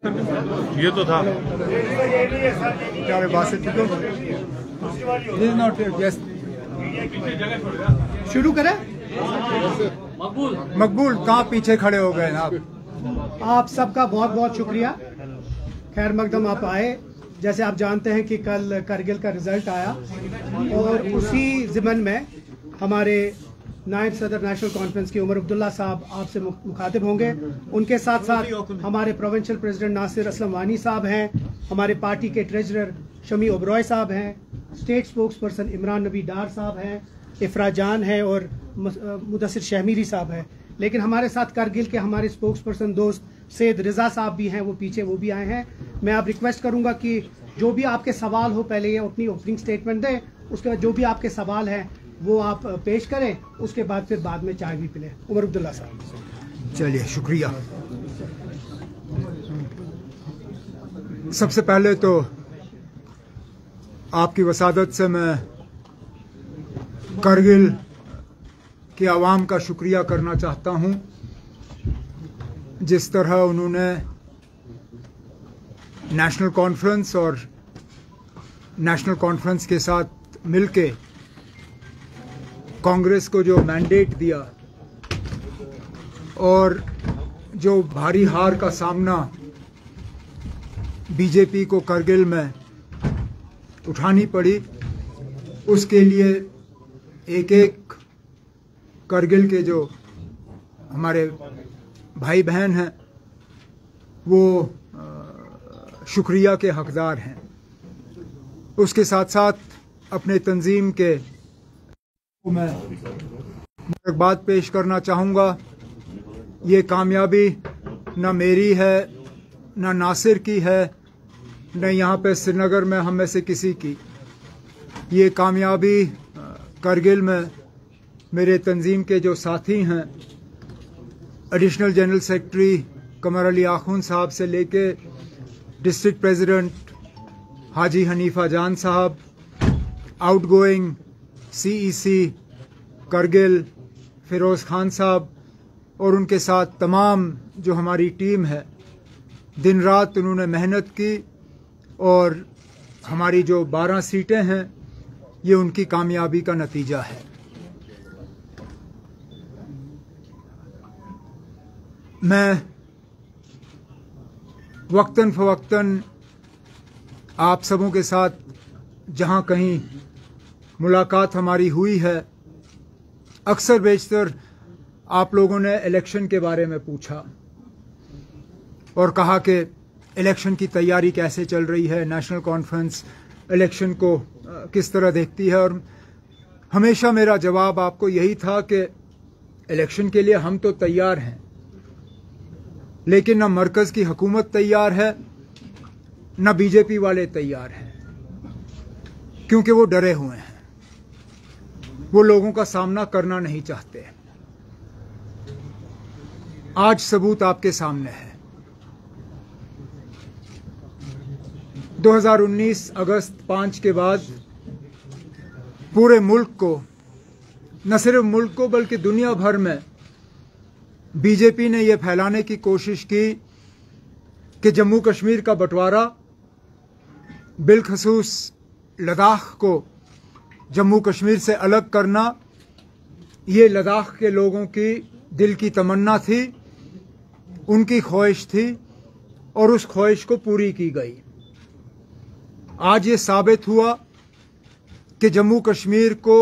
ये तो था। क्या बात से ठीक हो? शुरू करें? मकबूल कहाँ पीछे खड़े हो गए ना आप सबका बहुत बहुत शुक्रिया। खैर मकदम आप आए। जैसे आप जानते हैं कि कल करगिल का रिजल्ट आया और उसी ज़िमन में हमारे नायब सदर नेशनल कॉन्फ्रेंस की उमर अब्दुल्ला साहब आपसे मुखातिब होंगे। उनके साथ साथ हमारे प्रोविंशियल प्रेसिडेंट नासिर असलम वानी साहब हैं, हमारे पार्टी के ट्रेजरर शमी ओबरॉय साहब हैं, स्टेट स्पोक्स पर्सन इमरान नबी डार साहब हैं, इफ्रा जान है और मुदस्सिर शहमीरी साहब हैं। लेकिन हमारे साथ करगिल के हमारे स्पोक्स पर्सन दोस्त सैयद रिजा साहब भी हैं, वो पीछे वो भी आए हैं। मैं आप रिक्वेस्ट करूंगा कि जो भी आपके सवाल हो पहले ये अपनी ओपनिंग स्टेटमेंट दें, उसके बाद जो भी आपके सवाल हैं वो आप पेश करें, उसके बाद फिर बाद में चाय भी पिलें। उमर अब्दुल्ला साहब। चलिए शुक्रिया। सबसे पहले तो आपकी वसादत से मैं करगिल की आवाम का शुक्रिया करना चाहता हूं। जिस तरह उन्होंने नेशनल कॉन्फ्रेंस और नेशनल कॉन्फ्रेंस के साथ मिलके कांग्रेस को जो मैंडेट दिया और जो भारी हार का सामना बीजेपी को करगिल में उठानी पड़ी, उसके लिए एक एक करगिल के जो हमारे भाई बहन हैं वो शुक्रिया के हकदार हैं। उसके साथ साथ अपने तंजीम के मैं मुबारकबाद पेश करना चाहूँगा। ये कामयाबी न मेरी है, न नासिर की है, न यहाँ पे श्रीनगर में हम में से किसी की। ये कामयाबी करगिल में मेरे तंजीम के जो साथी हैं, एडिशनल जनरल सेक्रेटरी कमर अली आखून साहब से लेके डिस्ट्रिक्ट प्रेसिडेंट हाजी हनीफा जान साहब, आउटगोइंग CEC करगिल फिरोज़ खान साहब और उनके साथ तमाम जो हमारी टीम है, दिन रात उन्होंने मेहनत की और हमारी जो 12 सीटें हैं ये उनकी कामयाबी का नतीजा है। मैं वक्तन फ़वक्तन आप सबों के साथ जहां कहीं मुलाकात हमारी हुई है, अक्सर बेशतर आप लोगों ने इलेक्शन के बारे में पूछा और कहा कि इलेक्शन की तैयारी कैसे चल रही है, नेशनल कॉन्फ्रेंस इलेक्शन को किस तरह देखती है। और हमेशा मेरा जवाब आपको यही था कि इलेक्शन के लिए हम तो तैयार हैं, लेकिन न मरकज़ की हुकूमत तैयार है, न बीजेपी वाले तैयार हैं, क्योंकि वो डरे हुए हैं, वो लोगों का सामना करना नहीं चाहते। आज सबूत आपके सामने है। 2019 अगस्त 5 के बाद पूरे मुल्क को, न सिर्फ मुल्क को बल्कि दुनिया भर में बीजेपी ने यह फैलाने की कोशिश की कि जम्मू कश्मीर का बंटवारा, बिलखसूस लद्दाख को जम्मू कश्मीर से अलग करना, ये लद्दाख के लोगों की दिल की तमन्ना थी, उनकी ख्वाहिश थी और उस ख्वाहिश को पूरी की गई। आज ये साबित हुआ कि जम्मू कश्मीर को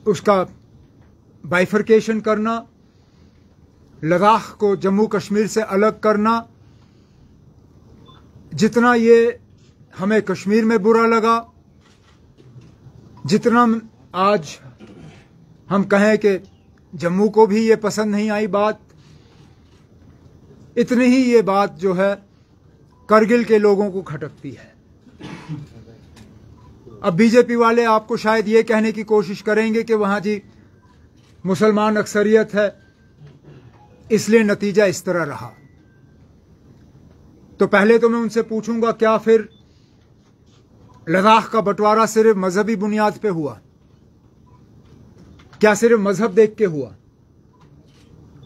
उसका बाइफरकेशन करना, लद्दाख को जम्मू कश्मीर से अलग करना, जितना ये हमें कश्मीर में बुरा लगा, जितना आज हम कहें कि जम्मू को भी ये पसंद नहीं आई बात, इतनी ही ये बात जो है करगिल के लोगों को खटकती है। अब बीजेपी वाले आपको शायद ये कहने की कोशिश करेंगे कि वहां जी मुसलमान अक्सरियत है, इसलिए नतीजा इस तरह रहा। तो पहले तो मैं उनसे पूछूंगा, क्या फिर लद्दाख का बंटवारा सिर्फ मजहबी बुनियाद पे हुआ? क्या सिर्फ मजहब देख के हुआ?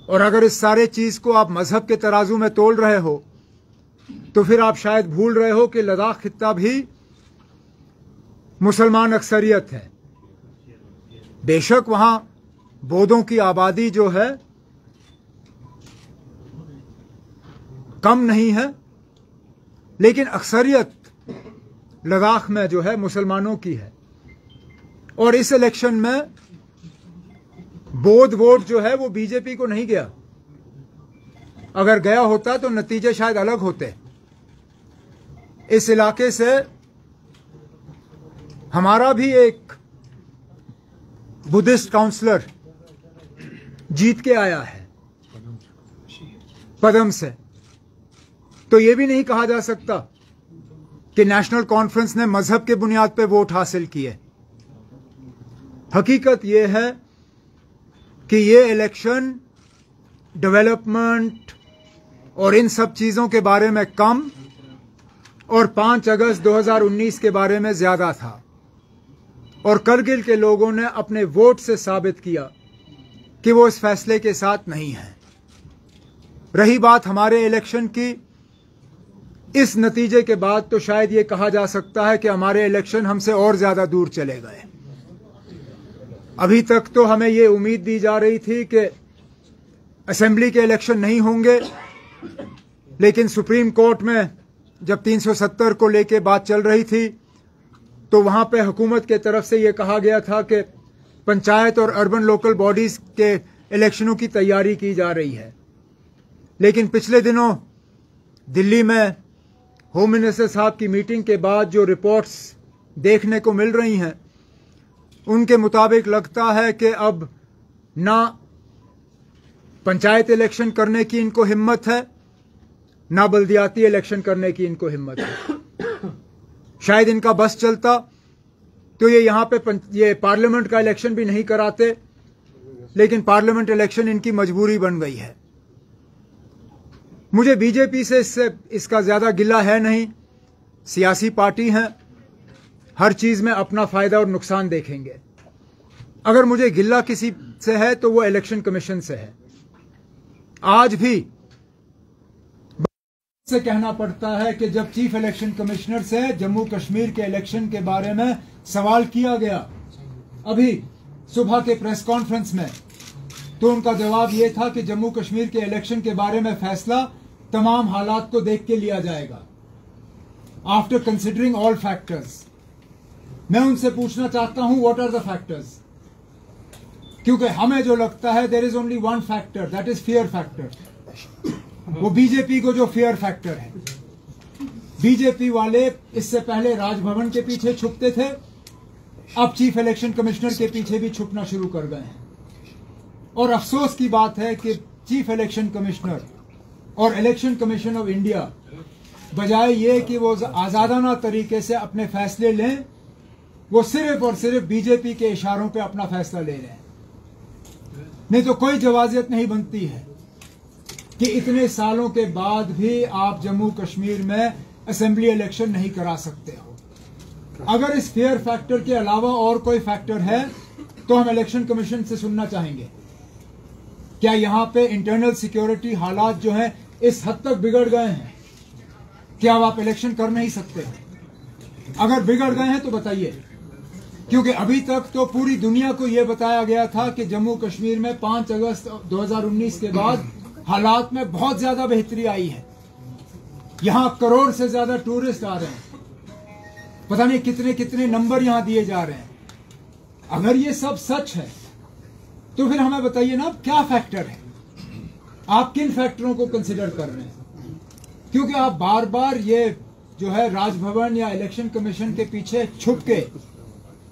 और अगर इस सारे चीज को आप मजहब के तराजू में तोल रहे हो तो फिर आप शायद भूल रहे हो कि लद्दाख खित्ता भी मुसलमान अक्सरियत है। बेशक वहां बौद्धों की आबादी जो है कम नहीं है, लेकिन अक्सरियत लद्दाख में जो है मुसलमानों की है। और इस इलेक्शन में बौद्ध वोट जो है वो बीजेपी को नहीं गया। अगर गया होता तो नतीजे शायद अलग होते। इस इलाके से हमारा भी एक बुद्धिस्ट काउंसलर जीत के आया है पदम से। तो यह भी नहीं कहा जा सकता कि नेशनल कॉन्फ्रेंस ने मजहब के बुनियाद पर वोट हासिल किए। हकीकत यह है कि ये इलेक्शन डेवलपमेंट और इन सब चीजों के बारे में कम और 5 अगस्त 2019 के बारे में ज्यादा था। और करगिल के लोगों ने अपने वोट से साबित किया कि वो इस फैसले के साथ नहीं है। रही बात हमारे इलेक्शन की, इस नतीजे के बाद तो शायद ये कहा जा सकता है कि हमारे इलेक्शन हमसे और ज्यादा दूर चले गए। अभी तक तो हमें ये उम्मीद दी जा रही थी कि असेंबली के इलेक्शन नहीं होंगे, लेकिन सुप्रीम कोर्ट में जब 370 को लेके बात चल रही थी तो वहां पे हुकूमत के तरफ से ये कहा गया था कि पंचायत और अर्बन लोकल बॉडीज के इलेक्शनों की तैयारी की जा रही है। लेकिन पिछले दिनों दिल्ली में होम मिनिस्टर साहब की मीटिंग के बाद जो रिपोर्ट्स देखने को मिल रही हैं, उनके मुताबिक लगता है कि अब ना पंचायत इलेक्शन करने की इनको हिम्मत है, ना बल्दियाती इलेक्शन करने की इनको हिम्मत है। शायद इनका बस चलता तो ये यहां पे ये पार्लियामेंट का इलेक्शन भी नहीं कराते, लेकिन पार्लियामेंट इलेक्शन इनकी मजबूरी बन गई है। मुझे बीजेपी से इसका ज्यादा गिला है नहीं। सियासी पार्टी हैं, हर चीज में अपना फायदा और नुकसान देखेंगे। अगर मुझे गिल्ला किसी से है तो वो इलेक्शन कमीशन से है। आज भी से कहना पड़ता है कि जब चीफ इलेक्शन कमिश्नर से जम्मू कश्मीर के इलेक्शन के बारे में सवाल किया गया अभी सुबह के प्रेस कॉन्फ्रेंस में, तो उनका जवाब यह था कि जम्मू कश्मीर के इलेक्शन के बारे में फैसला तमाम हालात को देख के लिया जाएगा, आफ्टर कंसिडरिंग ऑल फैक्टर्स। मैं उनसे पूछना चाहता हूं व्हाट आर द फैक्टर्स, क्योंकि हमें जो लगता है there is only one factor, that is fear factor. वो बीजेपी को जो फियर फैक्टर है, बीजेपी वाले इससे पहले राजभवन के पीछे छुपते थे, अब चीफ इलेक्शन कमिश्नर के पीछे भी छुपना शुरू कर गए हैं। और अफसोस की बात है कि चीफ इलेक्शन कमिश्नर और इलेक्शन कमीशन ऑफ इंडिया बजाय ये कि वो आजादाना तरीके से अपने फैसले लें, वो सिर्फ और सिर्फ बीजेपी के इशारों पे अपना फैसला ले रहे हैं। नहीं तो कोई जवाजियत नहीं बनती है कि इतने सालों के बाद भी आप जम्मू कश्मीर में असेंबली इलेक्शन नहीं करा सकते हो। अगर इस फेयर फैक्टर के अलावा और कोई फैक्टर है तो हम इलेक्शन कमीशन से सुनना चाहेंगे। क्या यहां पे इंटरनल सिक्योरिटी हालात जो हैं इस हद तक बिगड़ गए हैं कि अब आप इलेक्शन कर नहीं सकते? अगर बिगड़ गए हैं तो बताइए, क्योंकि अभी तक तो पूरी दुनिया को यह बताया गया था कि जम्मू कश्मीर में 5 अगस्त 2019 के बाद हालात में बहुत ज्यादा बेहतरी आई है। यहां करोड़ से ज्यादा टूरिस्ट आ रहे हैं, पता नहीं कितने कितने नंबर यहां दिए जा रहे हैं। अगर ये सब सच है तो फिर हमें बताइए ना क्या फैक्टर है, आप किन फैक्टरों को कंसिडर कर रहे हैं? क्योंकि आप बार बार ये जो है राजभवन या इलेक्शन कमीशन के पीछे छुप के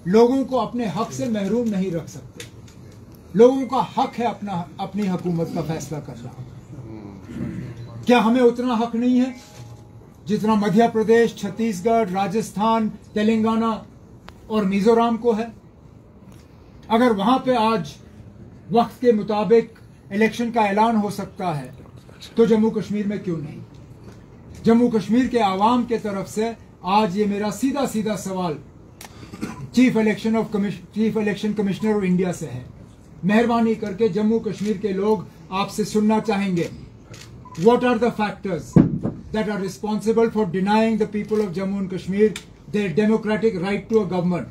लोगों को अपने हक से महरूम नहीं रख सकते। लोगों का हक है अपनी हुकूमत का फैसला करना। क्या हमें उतना हक नहीं है जितना मध्य प्रदेश, छत्तीसगढ़, राजस्थान, तेलंगाना और मिजोरम को है? अगर वहां पे आज वक्त के मुताबिक इलेक्शन का ऐलान हो सकता है तो जम्मू कश्मीर में क्यों नहीं? जम्मू कश्मीर के आवाम के तरफ से आज ये मेरा सीधा सीधा सवाल chief election commissioner of India से है। मेहरबानी करके जम्मू कश्मीर के लोग आपसे सुनना चाहेंगे, what are the factors that are responsible for denying the people of Jammu and Kashmir their democratic right to a government?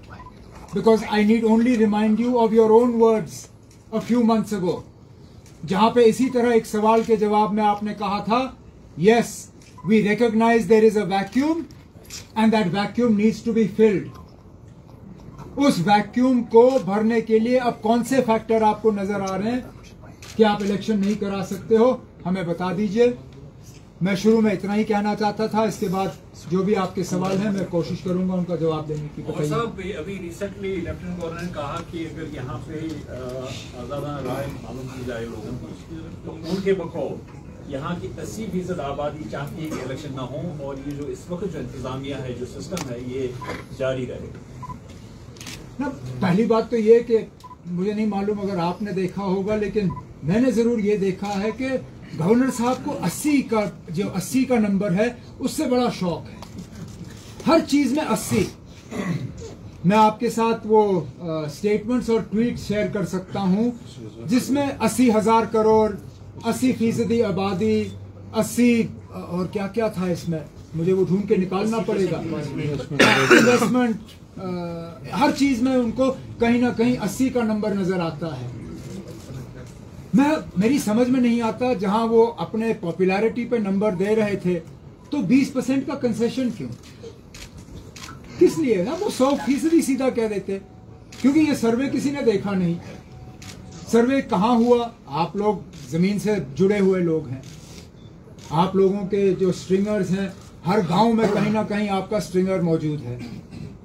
Because I need only remind you of your own words a few months ago, जहां पे इसी तरह एक सवाल के जवाब में आपने कहा था, yes, we recognize there is a vacuum and that vacuum needs to be filled. उस वैक्यूम को भरने के लिए अब कौन से फैक्टर आपको नजर आ रहे हैं कि आप इलेक्शन नहीं करा सकते हो, हमें बता दीजिए। मैं शुरू में इतना ही कहना चाहता था, इसके बाद जो भी आपके सवाल हैं मैं कोशिश करूंगा उनका जवाब देने की। और साहब, अभी रिसेंटली लेफ्टिनेंट गवर्नर ने कहा कि अगर यहाँ पे आज़ादाना राय मालूम की जाए लोगों की, तो उनके बकौल यहाँ की 80% आबादी चाहती है कि इलेक्शन ना हो और ये जो इस वक्त जो इंतजामिया है, जो सिस्टम है, ये जारी रहे ना। पहली बात तो ये कि मुझे नहीं मालूम अगर आपने देखा होगा, लेकिन मैंने जरूर ये देखा है कि गवर्नर साहब को 80 का नंबर है उससे बड़ा शौक है, हर चीज में 80। मैं आपके साथ वो स्टेटमेंट्स और ट्वीट शेयर कर सकता हूं जिसमें 80,000 करोड़, 80% आबादी, 80 और क्या क्या था इसमें, मुझे वो ढूंढ के निकालना पड़ेगा, इन्वेस्टमेंट, हर चीज में उनको कहीं ना कहीं 80 का नंबर नजर आता है। मेरी समझ में नहीं आता, जहां वो अपने पॉपुलैरिटी पे नंबर दे रहे थे तो 20% का कंसेशन क्यों, किस लिए ना? वो 100% सीधा कह देते, क्योंकि ये सर्वे किसी ने देखा नहीं। सर्वे कहाँ हुआ? आप लोग जमीन से जुड़े हुए लोग हैं, आप लोगों के जो स्ट्रिंगर्स हैं, हर गांव में कहीं ना कहीं आपका स्ट्रिंगर मौजूद है।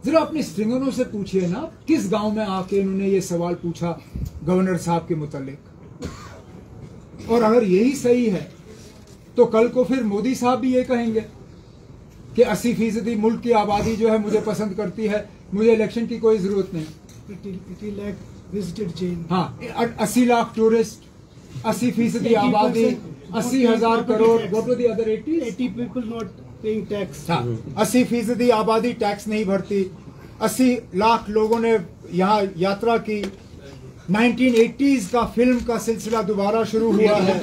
जरा अपने स्ट्रिंगरों से पूछिए ना, किस गांव में आके इन्होंने ये सवाल पूछा गवर्नर साहब के मुतालिक। और अगर यही सही है तो कल को फिर मोदी साहब भी ये कहेंगे कि 80% मुल्क की आबादी जो है मुझे पसंद करती है, मुझे इलेक्शन की कोई जरूरत नहीं। 80 लाख विजिटेड चेन, हाँ, 80 लाख टूरिस्ट, 80% आबादी, 80,000 crore. What were the other 80 people not paying tax. हाँ, 80% आबादी टैक्स नहीं भरती, 80 लाख लोगों ने यहाँ यात्रा की, 1980s का फिल्म का सिलसिला दोबारा शुरू हुआ है।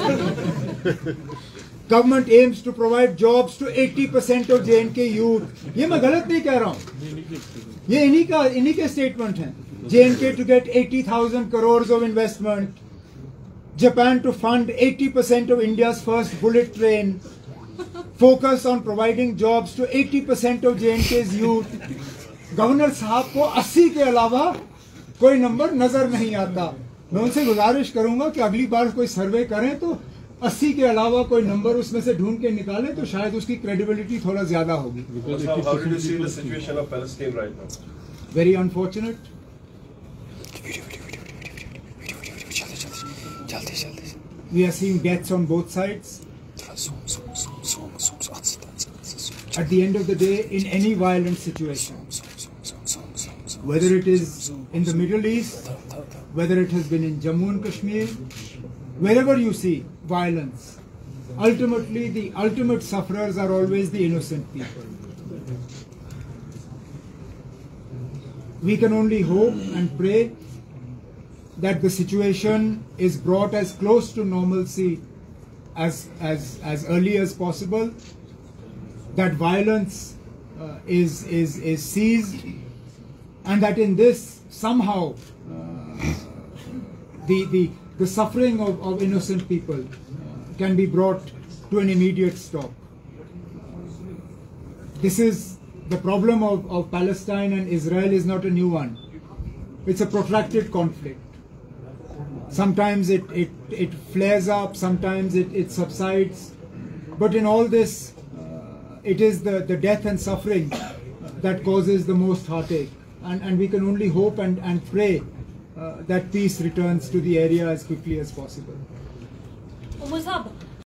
Government aims to provide jobs to 80% of J&K youth. ये मैं गलत नहीं कह रहा हूँ, ये इन्हीं के स्टेटमेंट हैं। J&K to get 80,000 crores of investment, Japan to fund 80% of India's first bullet train, focus on providing jobs to 80% of J&K's youth। Governor साहब को 80 के अलावा कोई नंबर नजर नहीं आता। मैं उनसे गुजारिश करूंगा कि अगली बार कोई सर्वे करें तो 80 के अलावा कोई नंबर उसमें से ढूंढ के निकालें, तो शायद उसकी क्रेडिबिलिटी थोड़ा ज्यादा होगी। Very unfortunate. We are seeing deaths on both sides. At the end of the day, in any violent situation, whether it is in the Middle East, whether it has been in Jammu and Kashmir, wherever you see violence, ultimately the ultimate sufferers are always the innocent people. We can only hope and pray that the situation is brought as close to normalcy as early as possible, that violence is ceased, and that in this somehow the suffering of innocent people can be brought to an immediate stop. This is the problem of Palestine and Israel is not a new one. It's a protracted conflict. Sometimes it flares up, sometimes it subsides, but in all this it is the death and suffering that causes the most heartache, and we can only hope and pray that peace returns to the area as quickly as possible. Umar Saab,